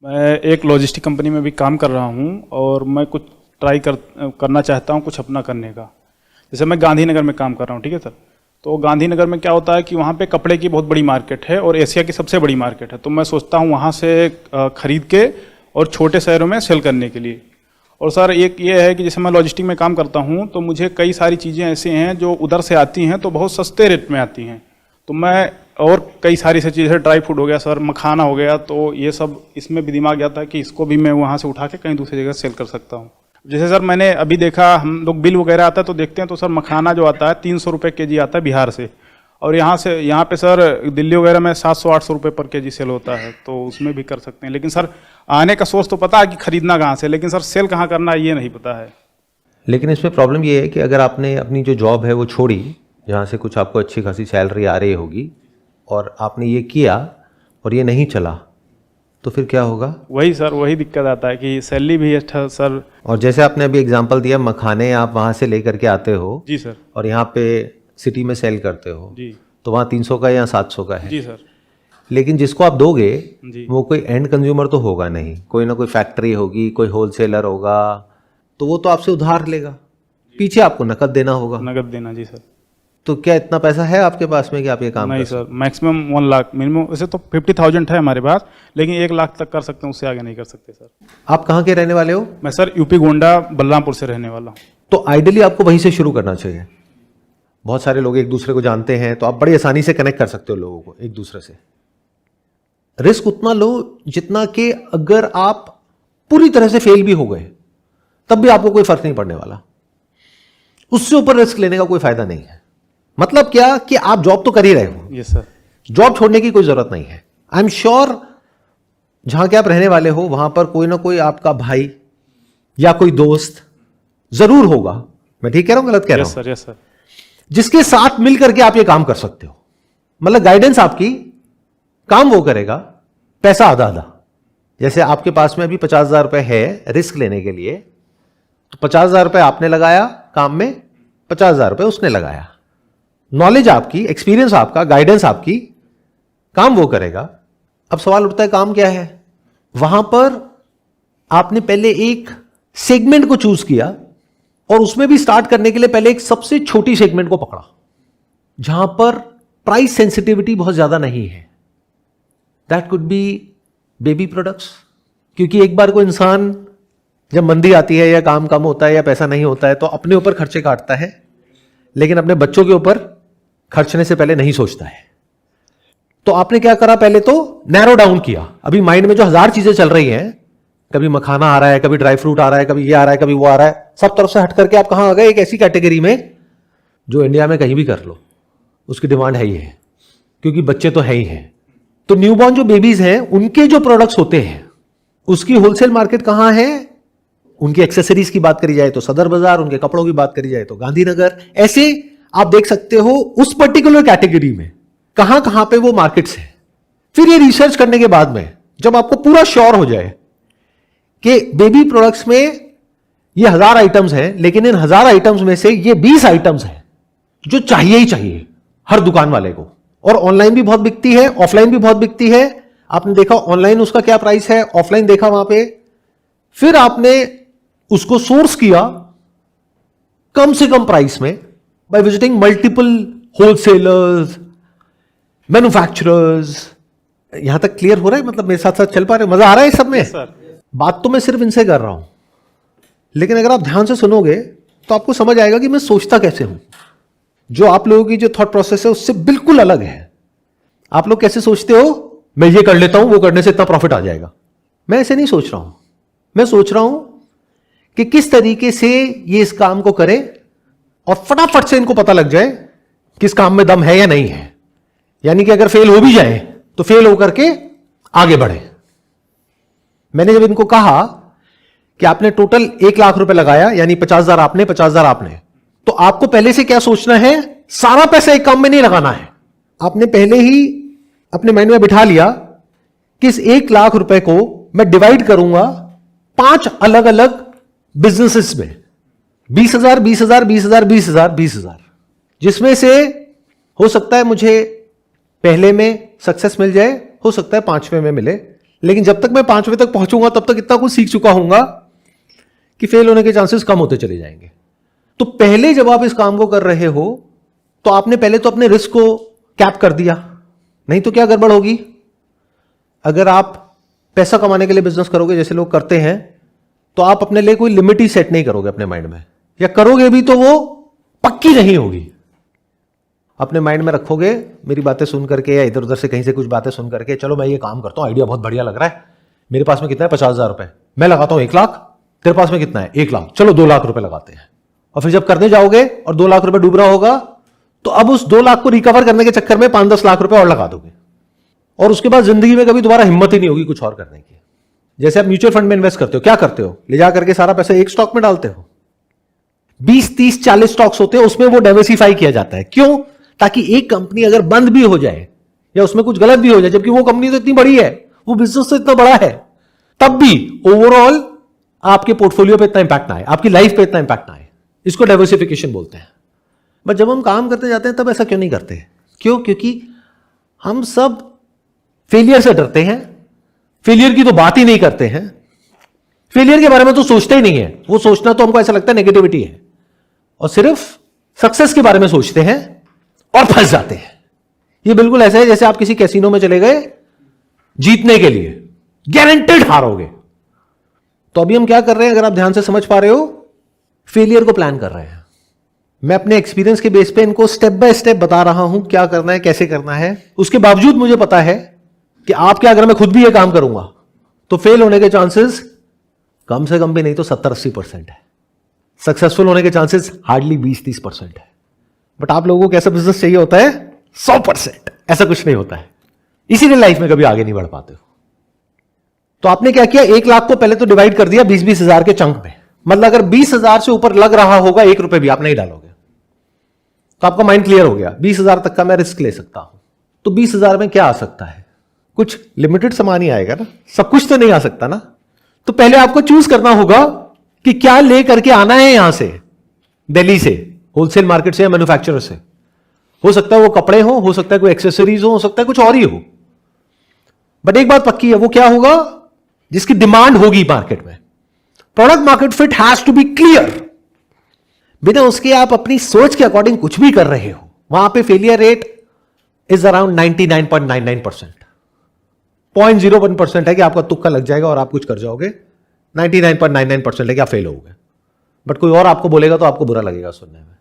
मैं एक logistic company में भी काम कर रहा हूँ और मैं कुछ ट्राई करना चाहता हूँ कुछ अपना करने का। जैसे मैं गांधीनगर में काम कर रहा हूँ, ठीक है सर। तो गांधीनगर में क्या होता है कि वहाँ पे कपड़े की बहुत बड़ी मार्केट है और एशिया की सबसे बड़ी मार्केट है। तो मैं सोचता हूँ वहाँ से खरीद के और छोटे शहरों में सेल करने के लिए। और सर एक ये है कि जैसे मैं लॉजिस्टिक में काम करता हूँ तो मुझे कई सारी चीज़ें ऐसी हैं जो उधर से आती हैं तो बहुत सस्ते रेट में आती हैं। तो मैं और कई सारी से चीज़ें, ड्राई फ्रूट हो गया सर, मखाना हो गया, तो ये सब इसमें भी दिमाग आता है कि इसको भी मैं वहाँ से उठा के कहीं दूसरी जगह सेल कर सकता हूँ। जैसे सर मैंने अभी देखा, हम लोग बिल वगैरह आता है तो देखते हैं तो सर मखाना जो आता है 300 रुपये के जी आता है बिहार से, और यहाँ पे सर दिल्ली वगैरह में 700-800 रुपये पर के जी सेल होता है। तो उसमें भी कर सकते हैं। लेकिन सर आने का सोर्स तो पता है कि खरीदना कहाँ से, लेकिन सर सेल कहाँ करना है ये नहीं पता है। लेकिन इसमें प्रॉब्लम ये है कि अगर आपने अपनी जो जॉब है वो छोड़ी, जहाँ से कुछ आपको अच्छी खासी सैलरी आ रही होगी, और आपने ये किया और ये नहीं चला, तो फिर क्या होगा? वही सर, वही दिक्कत आता है कि सैलरी भी अच्छा सर। और जैसे आपने अभी एग्जांपल दिया, मखाने आप वहाँ से लेकर के आते हो जी सर, और यहाँ पे सिटी में सेल करते हो जी, तो वहाँ 300 का या 700 का है। जी सर। लेकिन जिसको आप दोगे जी, वो कोई एंड कंज्यूमर तो होगा नहीं, कोई ना कोई फैक्ट्री होगी, कोई होलसेलर होगा, तो वो तो आपसे उधार लेगा, पीछे आपको नकद देना होगा। नगद देना। जी सर। तो क्या इतना पैसा है आपके पास में कि आप ये काम नहीं कर सर, मैक्सिमम 1 लाख, मिनिमम वैसे तो 50,000 है हमारे पास, लेकिन 1 लाख तक कर सकते हैं, उससे आगे नहीं कर सकते सर। आप कहाँ के रहने वाले हो? मैं सर यूपी गोंडा बलरामपुर से रहने वाला हूँ। तो आइडियली आपको वहीं से शुरू करना चाहिए। बहुत सारे लोग एक दूसरे को जानते हैं, तो आप बड़ी आसानी से कनेक्ट कर सकते हो लोगों को एक दूसरे से। रिस्क उतना लो जितना कि अगर आप पूरी तरह से फेल भी हो गए तब भी आपको कोई फर्क नहीं पड़ने वाला। उससे ऊपर रिस्क लेने का कोई फायदा नहीं है। मतलब क्या कि आप जॉब तो कर ही रहे हो। Yes sir. जॉब छोड़ने की कोई जरूरत नहीं है। आई एम श्योर जहां के आप रहने वाले हो वहां पर कोई ना कोई आपका भाई या कोई दोस्त जरूर होगा। मैं ठीक कह रहा हूं, गलत कह रहा हूं? Yes sir, yes sir. जिसके साथ मिल करके आप ये काम कर सकते हो। मतलब गाइडेंस आपकी, काम वो करेगा, पैसा आधा आधा। जैसे आपके पास में अभी 50,000 रुपए है रिस्क लेने के लिए, तो 50,000 रुपए आपने लगाया काम में, 50,000 रुपए उसने लगाया। नॉलेज आपकी, एक्सपीरियंस आपका, गाइडेंस आपकी, काम वो करेगा। अब सवाल उठता है काम क्या है? वहां पर आपने पहले एक सेगमेंट को चूज किया और उसमें भी स्टार्ट करने के लिए पहले एक सबसे छोटी सेगमेंट को पकड़ा जहां पर प्राइस सेंसिटिविटी बहुत ज्यादा नहीं है। That could be baby products. क्योंकि एक बार कोई इंसान जब मंदी आती है या काम कम होता है या पैसा नहीं होता है तो अपने ऊपर खर्चे काटता है, लेकिन अपने बच्चों के ऊपर खर्चने से पहले नहीं सोचता है। तो आपने क्या करा? पहले तो नैरो डाउन किया। अभी माइंड में जो 1000 चीजें चल रही हैं, कभी मखाना आ रहा है, कभी ड्राई फ्रूट आ रहा है, कभी ये आ रहा है, कभी वो आ रहा है, सब तरफ से हट करके आप कहां आ गए? एक ऐसी कैटेगरी में जो इंडिया में कहीं भी कर लो उसकी डिमांड है ही है, क्योंकि बच्चे तो है ही हैं। तो न्यूबॉर्न जो बेबीज हैं उनके जो प्रोडक्ट्स होते हैं उसकी होलसेल मार्केट कहां है? उनकी एक्सेसरीज की बात करी जाए तो सदर बाजार, उनके कपड़ों की बात करी जाए तो गांधीनगर। ऐसे आप देख सकते हो उस पर्टिकुलर कैटेगरी में कहां कहां पे वो मार्केट्स हैं। फिर ये रिसर्च करने के बाद में जब आपको पूरा श्योर हो जाए कि बेबी प्रोडक्ट्स में ये 1000 आइटम्स हैं, लेकिन इन 1000 आइटम्स में से ये 20 आइटम्स हैं जो चाहिए ही चाहिए हर दुकान वाले को, और ऑनलाइन भी बहुत बिकती है, ऑफलाइन भी बहुत बिकती है। आपने देखा ऑनलाइन उसका क्या प्राइस है, ऑफलाइन देखा वहां पे, फिर आपने उसको सोर्स किया कम से कम प्राइस में by visiting multiple wholesalers, manufacturers. यहां तक क्लियर हो रहा है? मतलब मेरे साथ साथ चल पा रहे? मजा आ रहा है सब में? सर बात तो मैं सिर्फ इनसे कर रहा हूं, लेकिन अगर आप ध्यान से सुनोगे तो आपको समझ आएगा कि मैं सोचता कैसे हूं। जो आप लोगों की जो थॉट प्रोसेस है उससे बिल्कुल अलग है। आप लोग कैसे सोचते हो? मैं ये कर लेता हूं, वो करने से इतना प्रॉफिट आ जाएगा। मैं ऐसे नहीं सोच रहा हूं। मैं सोच रहा हूं कि किस तरीके से ये इस काम को करें और फटाफट से इनको पता लग जाए कि इस काम में दम है या नहीं है। यानी कि अगर फेल हो भी जाए तो फेल होकर के आगे बढ़े। मैंने जब इनको कहा कि आपने टोटल 1 लाख रुपए लगाया, यानी 50,000 आपने, 50,000 आपने, तो आपको पहले से क्या सोचना है? सारा पैसा एक काम में नहीं लगाना है। आपने पहले ही अपने माइंड में बिठा लिया कि इस 1 लाख रुपए को मैं डिवाइड करूंगा 5 अलग अलग बिजनेसेस में, 20,000, 20,000, 20,000, 20,000, 20,000, जिसमें से हो सकता है मुझे पहले में सक्सेस मिल जाए, हो सकता है 5वें में मिले, लेकिन जब तक मैं 5वें तक पहुंचूंगा तब तक इतना कुछ सीख चुका हूंगा कि फेल होने के चांसेस कम होते चले जाएंगे। तो पहले जब आप इस काम को कर रहे हो तो आपने पहले तो अपने रिस्क को कैप कर दिया, नहीं तो क्या गड़बड़ होगी। अगर आप पैसा कमाने के लिए बिजनेस करोगे जैसे लोग करते हैं, तो आप अपने लिए कोई लिमिट ही सेट नहीं करोगे अपने माइंड में, या करोगे भी तो वो पक्की नहीं होगी। अपने माइंड में रखोगे मेरी बातें सुन करके या इधर उधर से कहीं से कुछ बातें सुन करके, चलो मैं ये काम करता हूं, आइडिया बहुत बढ़िया लग रहा है, मेरे पास में कितना है 50,000 रुपए, मैं लगाता हूं 1 लाख, तेरे पास में कितना है 1 लाख, चलो 2 लाख रुपए लगाते हैं। और फिर जब करने जाओगे और 2 लाख रुपए डूब रहा होगा तो अब उस 2 लाख को रिकवर करने के चक्कर में 5-10 लाख रुपए और लगा दोगे, और उसके बाद जिंदगी में कभी दोबारा हिम्मत ही नहीं होगी कुछ और करने की। जैसे आप म्यूचुअल फंड में इन्वेस्ट करते हो, क्या करते हो, ले जा करके सारा पैसा एक स्टॉक में डालते हो। 20, 30, 40 स्टॉक्स होते हैं, उसमें वो डाइवर्सिफाई किया जाता है। क्यों? ताकि एक कंपनी अगर बंद भी हो जाए या उसमें कुछ गलत भी हो जाए, जबकि वो कंपनी तो इतनी बड़ी है, वो बिजनेस तो इतना बड़ा है, तब भी ओवरऑल आपके पोर्टफोलियो पे इतना इंपैक्ट ना आए, आपकी लाइफ पे इतना इंपैक्ट ना आए। इसको डाइवर्सिफिकेशन बोलते हैं। बट जब हम काम करते जाते हैं तब ऐसा क्यों नहीं करते? क्यों? क्योंकि हम सब फेलियर से डरते हैं, फेलियर की तो बात ही नहीं करते हैं, फेलियर के बारे में तो सोचते ही नहीं है। वो सोचना तो हमको ऐसा लगता है नेगेटिविटी है, और सिर्फ सक्सेस के बारे में सोचते हैं और फंस जाते हैं। ये बिल्कुल ऐसा है जैसे आप किसी कैसीनो में चले गए जीतने के लिए, गारंटेड हारोगे। तो अभी हम क्या कर रहे हैं, अगर आप ध्यान से समझ पा रहे हो, फेलियर को प्लान कर रहे हैं। मैं अपने एक्सपीरियंस के बेस पे इनको स्टेप बाय स्टेप बता रहा हूं क्या करना है, कैसे करना है। उसके बावजूद मुझे पता है कि आप क्या, अगर मैं खुद भी ये काम करूंगा तो फेल होने के चांसेस कम से कम भी नहीं तो 70-80% है। सक्सेसफुल होने के चांसेस हार्डली 20-30% है। बट आप लोगों को कैसा बिजनेस चाहिए होता है? 100%। ऐसा कुछ नहीं होता है, इसीलिए लाइफ में कभी आगे नहीं बढ़ पाते हो। तो आपने क्या किया, 1 लाख को पहले तो डिवाइड कर दिया 20-20 हजार के चंक में। मतलब अगर 20,000 से ऊपर लग रहा होगा 1 रुपए भी आप नहीं डालोगे, तो आपका माइंड क्लियर हो गया 20,000 तक का मैं रिस्क ले सकता हूं। तो 20,000 में क्या आ सकता है? कुछ लिमिटेड सामान ही आएगा ना, सब कुछ तो नहीं आ सकता ना। तो पहले आपको चूज करना होगा कि क्या ले करके आना है यहां से, दिल्ली से, होलसेल मार्केट से या मैन्युफैक्चरर से। हो सकता है वो कपड़े हो सकता है कोई एक्सेसरीज हो सकता है कुछ और ही हो। बट एक बात पक्की है, वो क्या होगा? जिसकी डिमांड होगी मार्केट में। Product market fit has to be clear. बिना उसके आप अपनी सोच के अकॉर्डिंग कुछ भी कर रहे हो, वहां पे फेलियर रेट इज अराउंड 99.99%। 0.01% है कि आपका तुक्का लग जाएगा और आप कुछ कर जाओगे। 99.99% है कि आप फेल होगे। बट कोई और आपको बोलेगा तो आपको बुरा लगेगा सुनने में।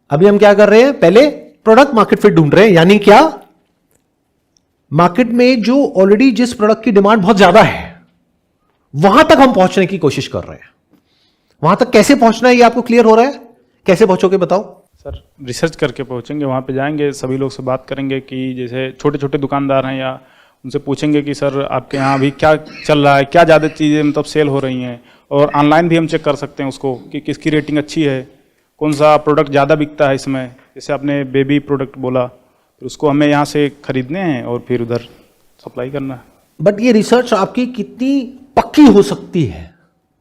अभी हम क्या कर रहे हैं, पहले प्रोडक्ट मार्केट फिट ढूंढ रहे हैं। यानी क्या? मार्केट में जो ऑलरेडी जिस प्रोडक्ट की डिमांड बहुत ज्यादा है वहां तक हम पहुंचने की कोशिश कर रहे हैं। वहां तक कैसे पहुंचना है ये आपको क्लियर हो रहा है? कैसे पहुंचोगे बताओ? सर रिसर्च करके पहुंचेंगे, वहाँ पे जाएंगे, सभी लोग से बात करेंगे कि जैसे छोटे छोटे दुकानदार हैं, या उनसे पूछेंगे कि सर आपके यहाँ अभी क्या चल रहा है, क्या ज़्यादा चीज़ें मतलब सेल हो रही हैं। और ऑनलाइन भी हम चेक कर सकते हैं उसको कि किसकी रेटिंग अच्छी है, कौन सा प्रोडक्ट ज़्यादा बिकता है इसमें। जैसे आपने बेबी प्रोडक्ट बोला, फिर उसको हमें यहाँ से खरीदने हैं और फिर उधर सप्लाई करना है। बट ये रिसर्च आपकी कितनी पक्की हो सकती है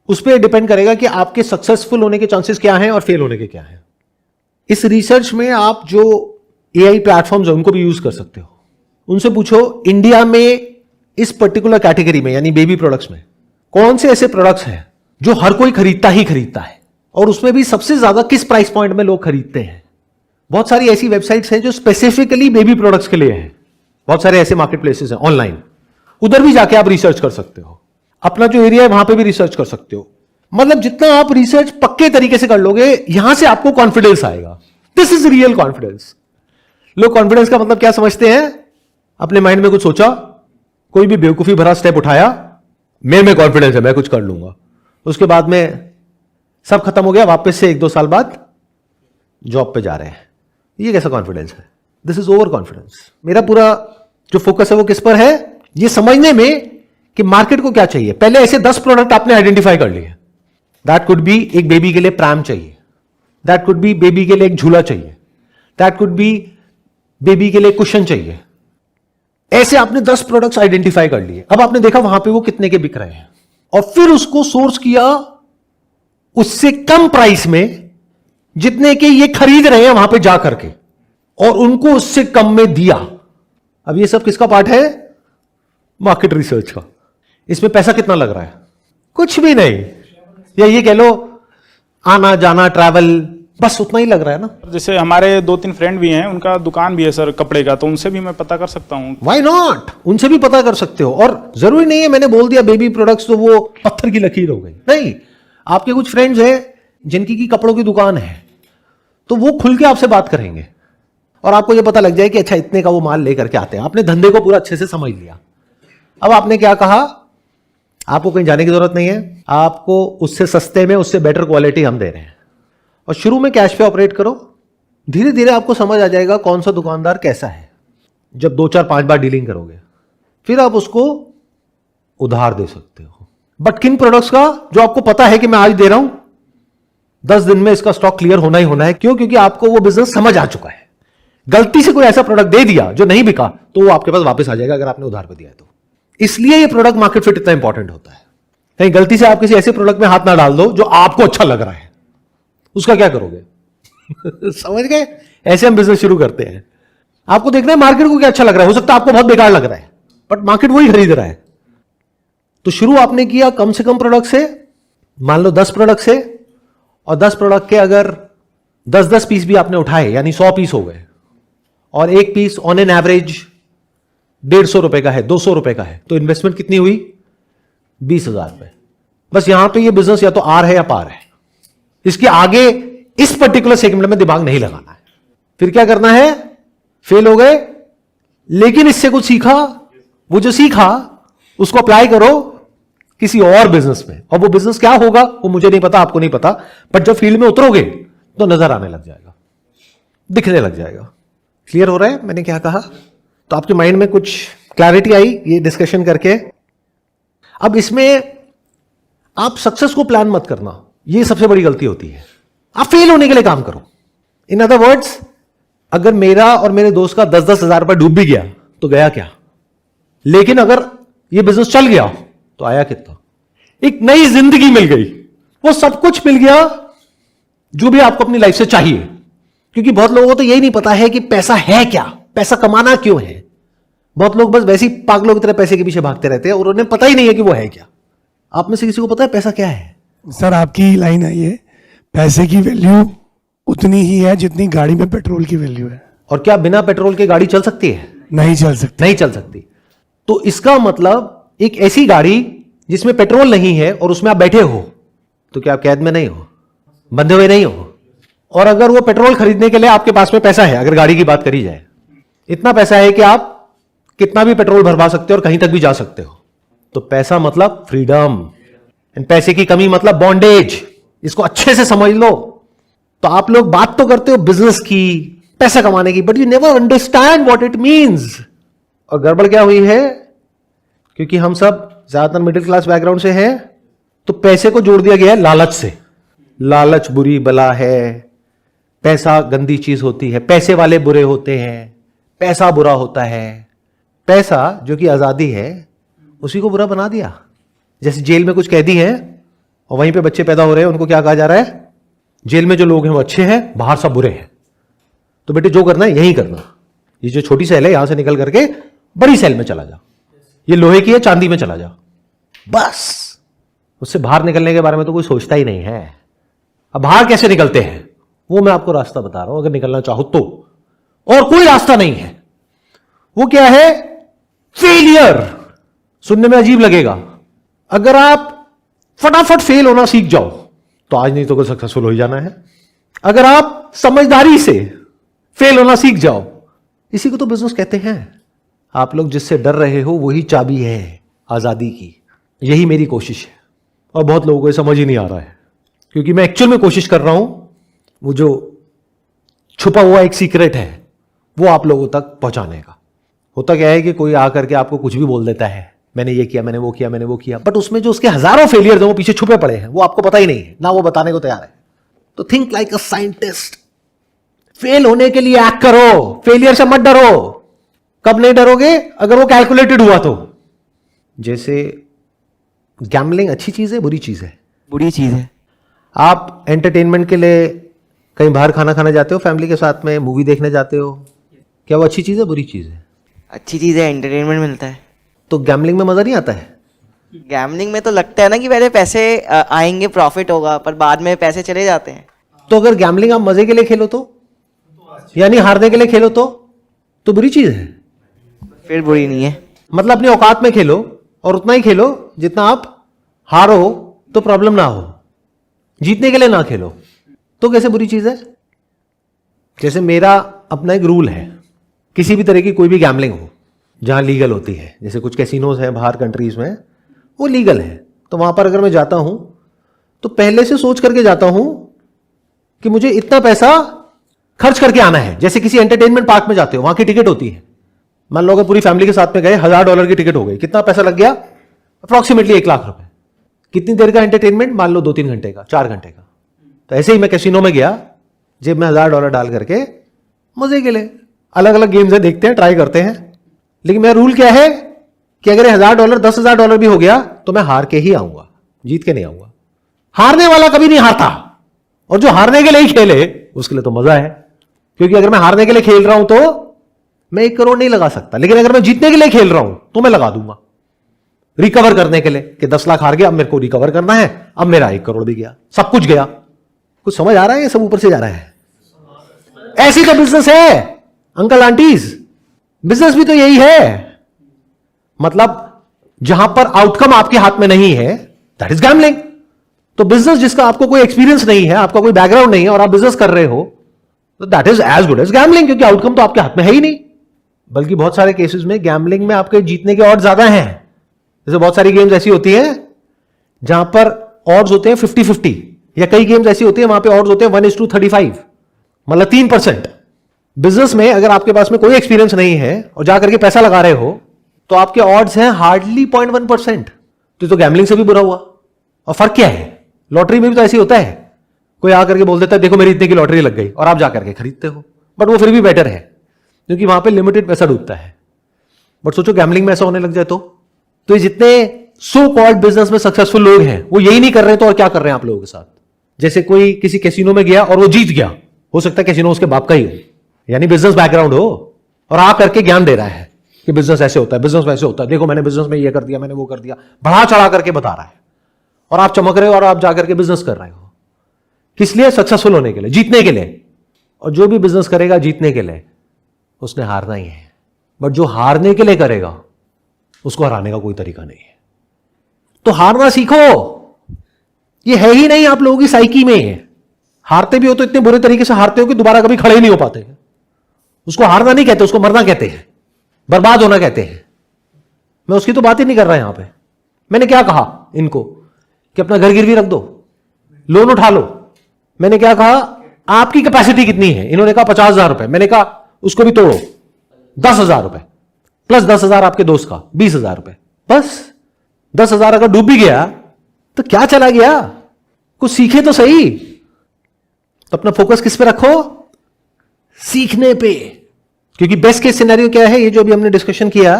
उस पर डिपेंड करेगा कि आपके सक्सेसफुल होने के चांसेस क्या हैं और फेल होने के क्या हैं। इस रिसर्च में आप जो एआई प्लेटफॉर्म्स हैं उनको भी यूज कर सकते हो। उनसे पूछो इंडिया में इस पर्टिकुलर कैटेगरी में यानी बेबी प्रोडक्ट्स में कौन से ऐसे प्रोडक्ट्स हैं जो हर कोई खरीदता ही खरीदता है, और उसमें भी सबसे ज्यादा किस प्राइस पॉइंट में लोग खरीदते हैं। बहुत सारी ऐसी वेबसाइट्स हैं जो स्पेसिफिकली बेबी प्रोडक्ट्स के लिए हैं। बहुत सारे ऐसे मार्केट प्लेसेस हैं ऑनलाइन, उधर भी जाके आप रिसर्च कर सकते हो। अपना जो एरिया है वहां पे भी रिसर्च कर सकते हो। मतलब जितना आप रिसर्च पक्के तरीके से कर लोगे, यहां से आपको कॉन्फिडेंस आएगा। This is real confidence. लोग कॉन्फिडेंस का मतलब क्या समझते हैं? अपने माइंड में कुछ सोचा, कोई भी बेवकूफी भरा स्टेप उठाया, मेरे में कॉन्फिडेंस है मैं कुछ कर लूंगा, उसके बाद में सब खत्म हो गया, वापस से 1-2 साल बाद जॉब पे जा रहे हैं। ये कैसा कॉन्फिडेंस है? This is over confidence. मेरा पूरा जो फोकस है वो किस पर है? ये समझने में कि मार्केट को क्या चाहिए। पहले ऐसे 10 प्रोडक्ट आपने आइडेंटिफाई कर लिए। दैट कुड बी एक बेबी के लिए प्रैम चाहिए, दैट कुड बी बेबी के लिए एक झूला चाहिए, दैट कुड बी बेबी के लिए कुशन चाहिए। ऐसे आपने 10 प्रोडक्ट्स आइडेंटिफाई कर लिए। अब आपने देखा वहां पे वो कितने के बिक रहे हैं, और फिर उसको सोर्स किया उससे कम प्राइस में जितने के ये खरीद रहे हैं वहां पे जा करके, और उनको उससे कम में दिया। अब ये सब किसका पार्ट है? मार्केट रिसर्च का। इसमें पैसा कितना लग रहा है? कुछ भी नहीं, या ये कह लो आना जाना ट्रैवल, बस उतना ही लग रहा है ना। जैसे हमारे 2-3 फ्रेंड भी हैं, उनका दुकान भी है सर कपड़े का, तो उनसे भी मैं पता कर सकता हूँ। व्हाई नॉट, उनसे भी पता कर सकते हो। और जरूरी नहीं है मैंने बोल दिया बेबी प्रोडक्ट्स तो वो पत्थर की लकीर हो गई, नहीं। आपके कुछ फ्रेंड्स हैं जिनकी की कपड़ों की दुकान है, तो वो खुल के आपसे बात करेंगे और आपको ये पता लग जाए कि अच्छा इतने का वो माल लेकर के आते हैं। आपने धंधे को पूरा अच्छे से समझ लिया। अब आपने क्या कहा, आपको कहीं जाने की जरूरत नहीं है, आपको उससे सस्ते में उससे बेटर क्वालिटी हम दे रहे हैं, और शुरू में कैश पे ऑपरेट करो। धीरे धीरे आपको समझ आ जाएगा कौन सा दुकानदार कैसा है। जब 2 4 5 बार डीलिंग करोगे फिर आप उसको उधार दे सकते हो। बट किन प्रोडक्ट्स का जो आपको पता है कि मैं आज दे रहा हूं 10 दिन में इसका स्टॉक क्लियर होना ही होना है। क्यों? क्योंकि आपको वो बिजनेस समझ आ चुका है। गलती से कोई ऐसा प्रोडक्ट दे दिया जो नहीं बिका तो वो आपके पास वापस आ जाएगा अगर आपने उधार पे दिया है तो। इसलिए ये प्रोडक्ट मार्केट फिट इतना इंपॉर्टेंट होता है। कहीं गलती से आप किसी ऐसे प्रोडक्ट में हाथ ना डाल दो जो आपको अच्छा लग रहा है, उसका क्या करोगे? समझ गए? ऐसे हम बिजनेस शुरू करते हैं। आपको देखना है मार्केट को क्या अच्छा लग रहा है। हो सकता है आपको बहुत बेकार लग रहा है बट मार्केट वही खरीद रहा है। तो शुरू आपने किया कम से कम प्रोडक्ट से, मान लो 10 प्रोडक्ट से, और 10 प्रोडक्ट के अगर 10-10 पीस भी आपने उठाए यानी 100 पीस हो गए, और एक पीस ऑन एन एवरेज 150 रुपए का है, 200 रुपए का है, तो इन्वेस्टमेंट कितनी हुई? 20,000 रुपए। बस यहां पे ये बिजनेस या तो आर है या पार है। इसके आगे इस पर्टिकुलर सेगमेंट में दिमाग नहीं लगाना है। फिर क्या करना है? फेल हो गए लेकिन इससे कुछ सीखा, वो जो सीखा उसको अप्लाई करो किसी और बिजनेस में, और वो बिजनेस क्या होगा वो मुझे नहीं पता, आपको नहीं पता, बट जब फील्ड में उतरोगे तो नजर आने लग जाएगा, दिखने लग जाएगा। क्लियर हो रहा है मैंने क्या कहा? तो आपके माइंड में कुछ क्लैरिटी आई ये डिस्कशन करके? अब इसमें आप सक्सेस को प्लान मत करना, ये सबसे बड़ी गलती होती है। आप फेल होने के लिए काम करो। इन अदर वर्ड्स, अगर मेरा और मेरे दोस्त का 10-10 हजार रुपया डूब भी गया तो गया क्या, लेकिन अगर ये बिजनेस चल गया तो आया कितना? एक नई जिंदगी मिल गई, वो सब कुछ मिल गया जो भी आपको अपनी लाइफ से चाहिए। क्योंकि बहुत लोगों को तो यही नहीं पता है कि पैसा है क्या, पैसा कमाना क्यों है। बहुत लोग बस वैसे ही पागलों की तरह पैसे के पीछे भागते रहते हैं और उन्हें पता ही नहीं है कि वो है क्या। आप में से किसी को पता है पैसा क्या है? सर आपकी लाइन है ये, पैसे की वैल्यू उतनी ही है जितनी गाड़ी में पेट्रोल की वैल्यू है। और क्या बिना पेट्रोल के गाड़ी चल सकती है? नहीं चल सकती। नहीं चल सकती। तो इसका मतलब एक ऐसी गाड़ी जिसमें पेट्रोल नहीं है और उसमें आप बैठे हो तो क्या आप कैद में नहीं हो, बंधे हुए नहीं हो? और अगर वो पेट्रोल खरीदने के लिए आपके पास में पैसा है, अगर गाड़ी की बात करी जाए, इतना पैसा है कि आप कितना भी पेट्रोल भरवा सकते हो और कहीं तक भी जा सकते हो, तो पैसा मतलब फ्रीडम, एंड पैसे की कमी मतलब बॉन्डेज। इसको अच्छे से समझ लो। तो आप लोग बात तो करते हो बिजनेस की, पैसा कमाने की, but you never understand what it means. और गड़बड़ क्या हुई है? क्योंकि हम सब ज्यादातर मिडिल क्लास बैकग्राउंड से हैं, तो पैसे को जोड़ दिया गया है लालच से। लालच बुरी बला है, पैसा गंदी चीज होती है, पैसे वाले बुरे होते हैं, पैसा बुरा होता है। पैसा जो कि आजादी है उसी को बुरा बना दिया। जैसे जेल में कुछ कैदी है और वहीं पे बच्चे पैदा हो रहे हैं, उनको क्या कहा जा रहा है? जेल में जो लोग हैं वो अच्छे हैं, बाहर सब बुरे हैं। तो बेटे जो करना है यही करना। ये जो छोटी सेल है यहां से निकल करके बड़ी सेल में चला जा, ये लोहे की है चांदी में चला जा, बस। उससे बाहर निकलने के बारे में तो कोई सोचता ही नहीं है। अब बाहर कैसे निकलते हैं वो मैं आपको रास्ता बता रहा हूं, अगर निकलना चाहो तो। और कोई रास्ता नहीं है। वो क्या है? फेलियर। सुनने में अजीब लगेगा। अगर आप फटाफट फेल होना सीख जाओ तो आज नहीं तो कल सक्सेसफुल हो ही जाना है। अगर आप समझदारी से फेल होना सीख जाओ, इसी को तो बिजनेस कहते हैं। आप लोग जिससे डर रहे हो वही चाबी है आजादी की। यही मेरी कोशिश है और बहुत लोगों को ये समझ ही नहीं आ रहा है, क्योंकि मैं एक्चुअल में कोशिश कर रहा हूं वो जो छुपा हुआ एक सीक्रेट है वो आप लोगों तक पहुंचाने का। होता क्या है कि कोई आकर के आपको कुछ भी बोल देता है, मैंने ये किया, मैंने वो किया, मैंने वो किया, बट उसमें जो उसके हजारों फेलियर वो पीछे छुपे पड़े हैं वो आपको पता ही नहीं है, ना वो बताने को तैयार है। तो think like a scientist. Fail होने के लिए एक्ट करो, फेलियर से मत डरो। कब नहीं डरोगे? अगर वो कैलकुलेटेड हुआ तो। जैसे गैम्बलिंग अच्छी चीज है बुरी चीज है? बुरी चीज है। आप एंटरटेनमेंट के लिए कहीं बाहर खाना खाने जाते हो, फैमिली के साथ में मूवी देखने जाते हो, क्या वो अच्छी चीज है बुरी चीज है? अच्छी चीज है, एंटरटेनमेंट मिलता है। तो गैम्बलिंग में मजा नहीं आता है? गैमलिंग में तो लगता है ना कि पहले पैसे आएंगे, प्रॉफिट होगा, पर बाद में पैसे चले जाते हैं। तो अगर गैम्बलिंग आप मजे के लिए खेलो तो, यानी हारने के लिए खेलो तो बुरी चीज है। फिर बुरी नहीं है। मतलब अपनी औकात में खेलो और उतना ही खेलो जितना आप हारो तो प्रॉब्लम ना हो। जीतने के लिए ना खेलो तो कैसे बुरी चीज है। जैसे मेरा अपना एक रूल है, किसी भी तरह की कोई भी गैम्बलिंग हो जहां लीगल होती है, जैसे कुछ कैसीनोज हैं बाहर कंट्रीज में, वो लीगल है, तो वहां पर अगर मैं जाता हूं तो पहले से सोच करके जाता हूं कि मुझे इतना पैसा खर्च करके आना है। जैसे किसी एंटरटेनमेंट पार्क में जाते हो, वहां की टिकट होती है, मान लो अगर पूरी फैमिली के साथ में गए, $1000 की टिकट हो गई, कितना पैसा लग गया, अप्रोक्सीमेटली 1 लाख रुपए। कितनी देर का एंटरटेनमेंट, मान लो 2-3 घंटे का, 4 घंटे का। तो ऐसे ही मैं कैसीनो में गया, जेब में $1000 डाल करके मजे के लिए, अलग अलग गेम्स है, देखते हैं, ट्राई करते हैं। लेकिन मेरा रूल क्या है कि अगर $1000 $10,000 भी हो गया तो मैं हार के ही आऊंगा, जीत के नहीं आऊंगा। हारने वाला कभी नहीं हारता, और जो हारने के लिए ही खेले उसके लिए तो मजा है। क्योंकि अगर मैं हारने के लिए खेल रहा हूं तो मैं 1 करोड़ नहीं लगा सकता, लेकिन अगर मैं जीतने के लिए खेल रहा हूं तो मैं लगा दूंगा, रिकवर करने के लिए कि 10 लाख हार गया, अब मेरे को रिकवर करना है, अब मेरा 1 करोड़ भी गया, सब कुछ गया। कुछ समझ आ रहा है, ये सब ऊपर से जा रहा है। ऐसी तो बिजनेस है अंकल आंटीज, बिजनेस भी तो यही है। मतलब जहां पर आउटकम आपके हाथ में नहीं है, दैट इज गैम्बलिंग। तो बिजनेस जिसका आपको कोई एक्सपीरियंस नहीं है, आपका कोई बैकग्राउंड नहीं है और आप बिजनेस कर रहे हो, तो that is as good as gambling, क्योंकि आउटकम तो आपके हाथ में है ही नहीं। बल्कि बहुत सारे केसेस में गैम्बलिंग में आपके जीतने के ऑड्स ज्यादा हैं। जैसे बहुत सारी गेम्स ऐसी होती है जहां पर ऑड्स होते हैं 50-50, या कई गेम्स ऐसी होती है वहां पे ऑड्स होते हैं 1:35, मतलब 3%। बिजनेस में अगर आपके पास में कोई एक्सपीरियंस नहीं है और जाकर के पैसा लगा रहे हो तो आपके ऑड्स हैं हार्डली 0.1%। तो गैम्बलिंग से भी बुरा हुआ। और फर्क क्या है, लॉटरी में भी तो ऐसे होता है, कोई आकर के बोल देता है देखो मेरी इतने की लॉटरी लग गई, और आप जाकर के खरीदते हो, बट वो फिर भी बेटर है क्योंकि वहां पे लिमिटेड पैसा डूबता है। बट सोचो गैम्बलिंग में ऐसा होने लग जाए तो ये जितने सो कॉल्ड बिजनेस में सक्सेसफुल लोग हैं वो यही नहीं कर रहे, तो और क्या कर रहे हैं आप लोगों के साथ। जैसे कोई किसी कैसीनो में गया और वो जीत गया, हो सकता है कैसीनो उसके बाप का ही हो, यानी बिजनेस बैकग्राउंड हो, और आ करके ज्ञान दे रहा है कि बिजनेस ऐसे होता है, बिजनेस वैसे होता है, देखो मैंने बिजनेस में ये कर दिया, मैंने वो कर दिया, बढ़ा चढ़ा करके बता रहा है, और आप चमक रहे हो और आप जाकर के बिजनेस कर रहे हो। किस लिए? सक्सेसफुल होने के लिए, जीतने के लिए। और जो भी बिजनेस करेगा जीतने के लिए, उसने हारना ही है। बट जो हारने के लिए करेगा उसको हराने का कोई तरीका नहीं है। तो हारना सीखो, ये है ही नहीं आप लोगों की साइकी में। हारते भी हो तो इतने बुरे तरीके से हारते हो कि दोबारा कभी खड़े ही नहीं हो पाते। उसको हारना नहीं कहते, उसको मरना कहते हैं, बर्बाद होना कहते हैं। मैं उसकी तो बात ही नहीं कर रहा यहां पे। मैंने क्या कहा इनको कि अपना घर गिरवी रख दो, लोन उठा लो। मैंने क्या कहा, आपकी कैपेसिटी कितनी है? इन्होंने कहा 50,000 रुपए। मैंने कहा उसको भी तोड़ो, 10,000 रुपए प्लस 10,000 आपके दोस्त का, 20,000 रुपए। बस 10,000 अगर डूब भी गया तो क्या चला गया? कुछ सीखे तो सही। तो अपना फोकस किस पे रखो? सीखने पे। क्योंकि बेस्ट केस सिनेरियो क्या है, ये जो अभी हमने डिस्कशन किया,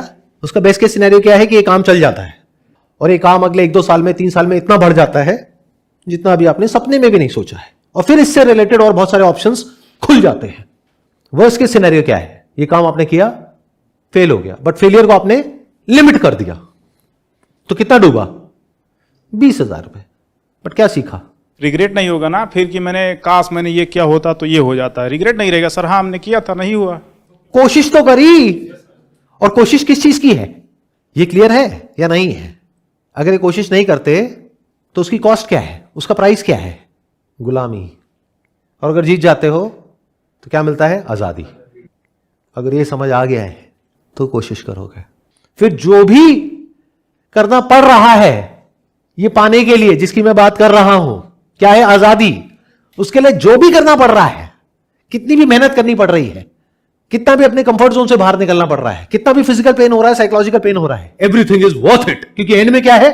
उसका बेस्ट केस सिनेरियो क्या है कि ये काम चल जाता है और ये काम अगले 1-2 साल में, 3 साल में इतना बढ़ जाता है जितना अभी आपने सपने में भी नहीं सोचा है, और फिर इससे रिलेटेड और बहुत सारे ऑप्शंस खुल जाते हैं। वर्स्ट केस सिनेरियो क्या है? ये काम आपने किया, फेल हो गया, बट फेलियर को आपने लिमिट कर दिया, तो कितना डूबा? 20,000 रुपए। बट क्या सीखा? रिग्रेट नहीं होगा ना फिर कि मैंने काश मैंने ये किया होता तो ये हो जाता है। रिग्रेट नहीं रहेगा, सर हाँ हमने किया था, नहीं हुआ। कोशिश तो करी, और कोशिश किस चीज की है ये क्लियर है या नहीं है? अगर ये कोशिश नहीं करते तो उसकी कॉस्ट क्या है, उसका प्राइस क्या है? गुलामी। और अगर जीत जाते हो तो क्या मिलता है? आजादी। अगर ये समझ आ गया है तो कोशिश करोगे। फिर जो भी करना पड़ रहा है ये पाने के लिए, जिसकी मैं बात कर रहा हूं, क्या है? आजादी। उसके लिए जो भी करना पड़ रहा है, कितनी भी मेहनत करनी पड़ रही है, कितना भी अपने कंफर्ट जोन से बाहर निकलना पड़ रहा है, कितना भी फिजिकल पेन हो रहा है, साइकोलॉजिकल पेन हो रहा है, एवरीथिंग इज वर्थ इट। क्योंकि एंड में क्या है?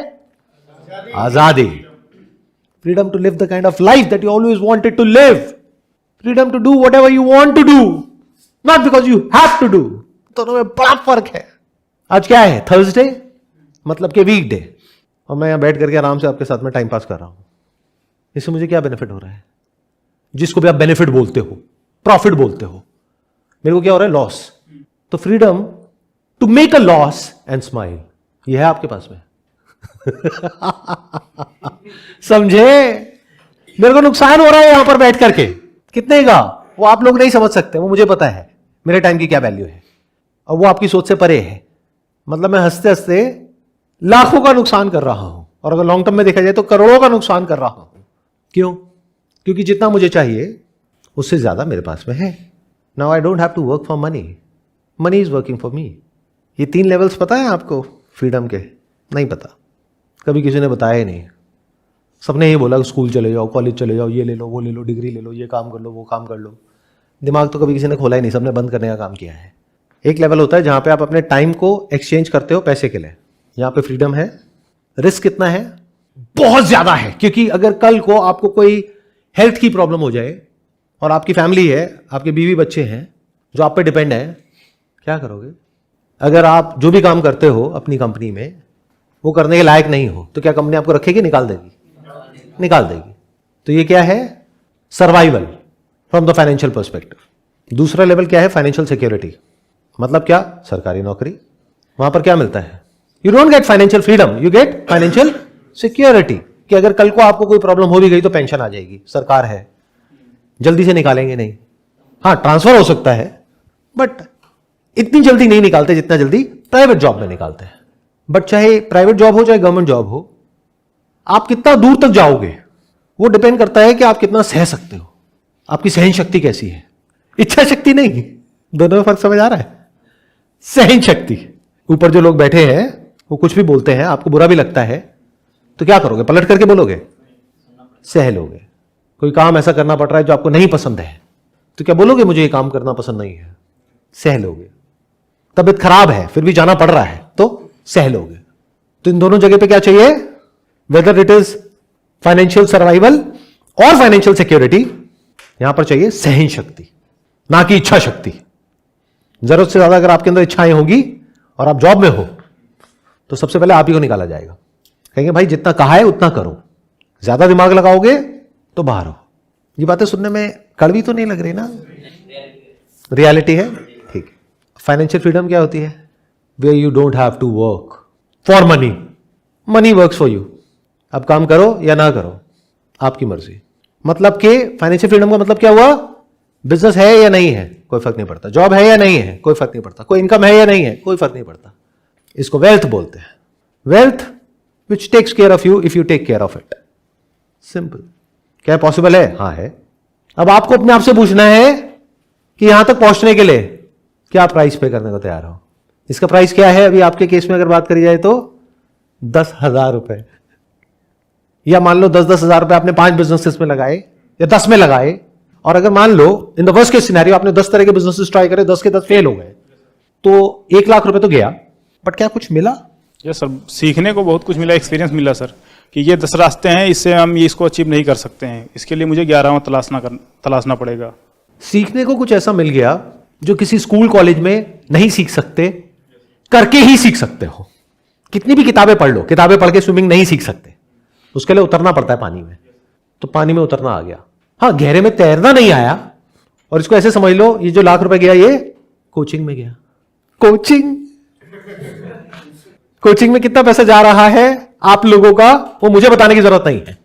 आजादी। Freedom to live the kind of life that you always wanted to live. Freedom to do whatever you want to do, not because you have to do. दोनों में बड़ा फर्क है। आज क्या है? थर्सडे, मतलब कि वीक डे, और मैं यहां बैठ करके आराम से आपके साथ में टाइम पास कर रहा हूं। इससे मुझे क्या बेनिफिट हो रहा है? जिसको भी आप बेनिफिट बोलते हो, प्रॉफिट बोलते हो, मेरे को क्या हो रहा है? लॉस। तो freedom to make a loss and smile, ये है आपके पास में। समझे? मेरे को नुकसान हो रहा है यहां पर बैठ करके, कितने का वो आप लोग नहीं समझ सकते, वो मुझे पता है मेरे टाइम की क्या वैल्यू है, और वो आपकी सोच से परे है। मतलब मैं हंसते हंसते लाखों का नुकसान कर रहा हूं, और अगर लॉन्ग टर्म में देखा जाए तो करोड़ों का नुकसान कर रहा हूं। क्यों? क्योंकि जितना मुझे चाहिए उससे ज्यादा मेरे पास में है। Now I don't have to work for money, money is working for me. ये 3 लेवल्स पता है आपको फ्रीडम के? नहीं पता, कभी किसी ने बताया ही नहीं। सबने ये बोला स्कूल चले जाओ, कॉलेज चले जाओ, ये ले लो, वो ले लो, डिग्री ले लो, ये काम कर लो, वो काम कर लो। दिमाग तो कभी किसी ने खोला ही नहीं, सबने बंद करने का काम किया है। एक लेवल होता है जहां पे आप अपने टाइम को एक्सचेंज करते हो पैसे के लिए, यहां पे फ्रीडम है। रिस्क कितना है? बहुत ज्यादा है, क्योंकि अगर कल को आपको कोई हेल्थ की प्रॉब्लम हो जाए और आपकी फैमिली है, आपके बीवी बच्चे हैं जो आप पे डिपेंड है, क्या करोगे? अगर आप जो भी काम करते हो अपनी कंपनी में वो करने के लायक नहीं हो तो क्या कंपनी आपको रखेगी? निकाल देगी, निकाल देगी। तो ये क्या है? Survival from the financial perspective. दूसरा लेवल क्या है? Financial security. मतलब क्या? सरकारी नौकरी। वहां पर क्या मिलता है? You don't get financial freedom, you get financial security, कि अगर कल को आपको कोई प्रॉब्लम हो भी गई तो पेंशन आ जाएगी, सरकार है, जल्दी से निकालेंगे नहीं। हाँ, ट्रांसफर हो सकता है, बट इतनी जल्दी नहीं निकालते जितना जल्दी प्राइवेट जॉब में निकालते हैं। बट चाहे प्राइवेट जॉब हो चाहे गवर्नमेंट जॉब हो, आप कितना दूर तक जाओगे वो डिपेंड करता है कि आप कितना सह सकते हो, आपकी सहन शक्ति कैसी है। इच्छा शक्ति नहीं, दोनों में फर्क समझ आ रहा है? सहन शक्ति। ऊपर जो लोग बैठे हैं वो कुछ भी बोलते हैं, आपको बुरा भी लगता है तो क्या करोगे? पलट करके बोलोगे? सह लोगे। कोई काम ऐसा करना पड़ रहा है जो आपको नहीं पसंद है तो क्या बोलोगे मुझे ये काम करना पसंद नहीं है? सह लोगे। तबीयत खराब है फिर भी जाना पड़ रहा है तो सह लोगे। तो इन दोनों जगह पे क्या चाहिए? Whether it is financial survival और फाइनेंशियल सिक्योरिटी, यहां पर चाहिए सहन शक्ति, ना कि इच्छा शक्ति। जरूरत से ज्यादा अगर आपके अंदर इच्छाएं होगी और आप जॉब में हो तो सबसे पहले आप ही को निकाला जाएगा। कहेंगे भाई जितना कहा है उतना करो, ज्यादा दिमाग लगाओगे तो बाहर हो। ये बातें सुनने में कड़वी तो नहीं लग रही ना? रियलिटी है। ठीक है। फाइनेंशियल फ्रीडम क्या होती है? Way you don't have to work for money, money works for you. अब काम करो या ना करो, आपकी मर्जी। मतलब कि फाइनेंशियल फ्रीडम का मतलब क्या हुआ? बिजनेस है या नहीं है कोई फर्क नहीं पड़ता, जॉब है या नहीं है कोई फर्क नहीं पड़ता, कोई इनकम है या नहीं है कोई फर्क नहीं पड़ता। इसको वेल्थ बोलते हैं। Wealth which takes care of you if you take care of it. Simple. क्या पॉसिबल है? हाँ है। अब आपको अपने आप से पूछना है कि यहां तक पहुंचने के लिए क्या प्राइस पे करने को तैयार हो। इसका प्राइस क्या है? अभी आपके केस में अगर बात करी जाए तो 10,000 रुपए, या मान लो 10-10 हजार रुपए आपने 5 बिजनेसेस में लगाए या 10 में लगाए, और अगर मान लो in the worst case scenario आपने 10 तरह के बिजनेसेस ट्राई करे, 10 के 10 फेल हो गए, तो 1 लाख रुपए तो गया, बट क्या कुछ मिला? यस सर, सीखने को बहुत कुछ मिला, एक्सपीरियंस मिला सर, कि ये 10 रास्ते हैं, इससे हम ये इसको अचीव नहीं कर सकते हैं, इसके लिए मुझे 11वां तलाशना पड़ेगा। सीखने को कुछ ऐसा मिल गया जो किसी स्कूल कॉलेज में नहीं सीख सकते, करके ही सीख सकते हो। कितनी भी किताबें पढ़ लो, किताबें पढ़ के स्विमिंग नहीं सीख सकते, उसके लिए उतरना पड़ता है पानी में। तो पानी में उतरना आ गया। हाँ, गहरे में तैरना नहीं आया, और इसको ऐसे समझ लो, ये जो लाख रुपए गया ये कोचिंग में गया। कोचिंग में कितना पैसा जा रहा है आप लोगों का, वो मुझे बताने की जरूरत नहीं है,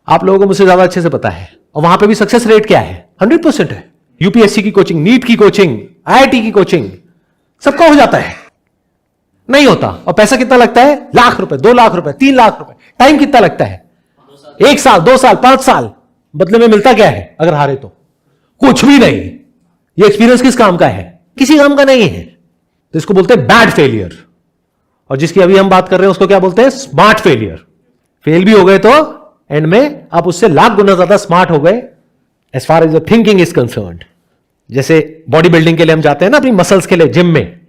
आप लोगों को मुझसे ज्यादा अच्छे से पता है। और वहां पे भी सक्सेस रेट क्या है? 100% है। यूपीएससी की कोचिंग, नीट की कोचिंग, आईआईटी की कोचिंग, सबका हो जाता है? नहीं होता। और पैसा कितना लगता है? लाख रुपए, 2 लाख रुपए, 3 लाख रुपए। टाइम कितना लगता है? 1 साल, 2 साल, 5 साल। बदले में मिलता क्या है अगर हारे तो? कुछ भी नहीं। ये एक्सपीरियंस किस काम का है? किसी काम का नहीं है। तो इसको बोलते हैं बैड फेलियर। और जिसकी अभी हम बात कर रहे हैं उसको क्या बोलते हैं? Smart failure. फेल भी हो गए तो एंड में आप उससे लाख गुना ज्यादा स्मार्ट हो गए as far as the thinking is concerned. जैसे बॉडी बिल्डिंग के लिए हम जाते हैं ना अपनी मसल्स के लिए जिम में,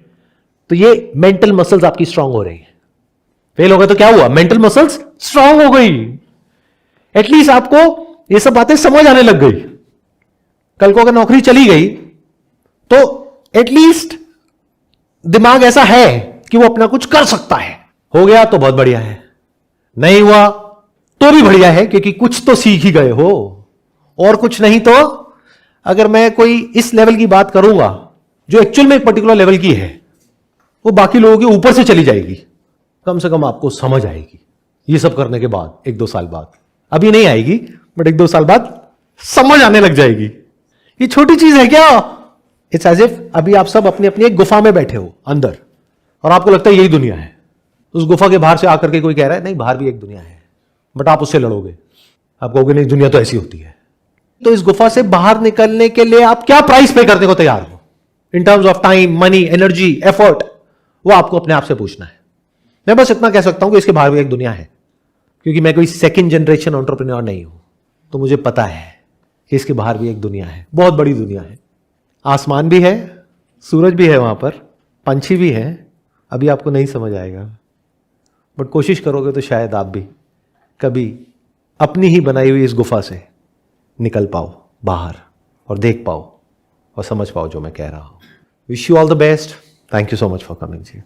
तो ये मेंटल मसल्स आपकी स्ट्रांग हो रही है। फेल हो गए तो क्या हुआ? मेंटल मसल्स स्ट्रांग हो गई। एटलीस्ट आपको ये सब बातें समझ आने लग गई। कल को अगर नौकरी चली गई तो एटलीस्ट दिमाग ऐसा है कि वो अपना कुछ कर सकता है। हो गया तो बहुत बढ़िया है, नहीं हुआ तो भी बढ़िया है, क्योंकि कुछ तो सीख ही गए हो। और कुछ नहीं तो अगर मैं कोई इस लेवल की बात करूंगा जो एक्चुअल में एक पर्टिकुलर लेवल की है, वो बाकी लोगों के ऊपर से चली जाएगी, कम से कम आपको समझ आएगी। ये सब करने के बाद 1-2 साल बाद, अभी नहीं आएगी बट 1-2 साल बाद समझ आने लग जाएगी। ये छोटी चीज है क्या? इट्स एज इफ अभी आप सब अपनी अपनी एक गुफा में बैठे हो अंदर, और आपको लगता है यही दुनिया है। उस गुफा के बाहर से आकर के कोई कह रहा है नहीं बाहर भी एक दुनिया है, बट आप उससे लड़ोगे, आप कहोगे नहीं दुनिया तो ऐसी होती है। तो इस गुफा से बाहर निकलने के लिए आप क्या प्राइस पे करने को तैयार हो in terms of time, money, energy, effort, वो आपको अपने आप से पूछना है। मैं बस इतना कह सकता हूं कि इसके बाहर भी एक दुनिया है, क्योंकि मैं कोई सेकंड जनरेशन एंटरप्रेन्योर नहीं हूं, तो मुझे पता है कि इसके बाहर भी एक दुनिया है, बहुत बड़ी दुनिया है। आसमान भी है, सूरज भी है वहां पर, पंछी भी है। अभी आपको नहीं समझ आएगा, बट कोशिश करोगे तो शायद आप भी कभी अपनी ही बनाई हुई इस गुफा से निकल पाओ बाहर और देख पाओ और समझ पाओ जो मैं कह रहा हूं। Wish you all the best. Thank you so much for coming ji.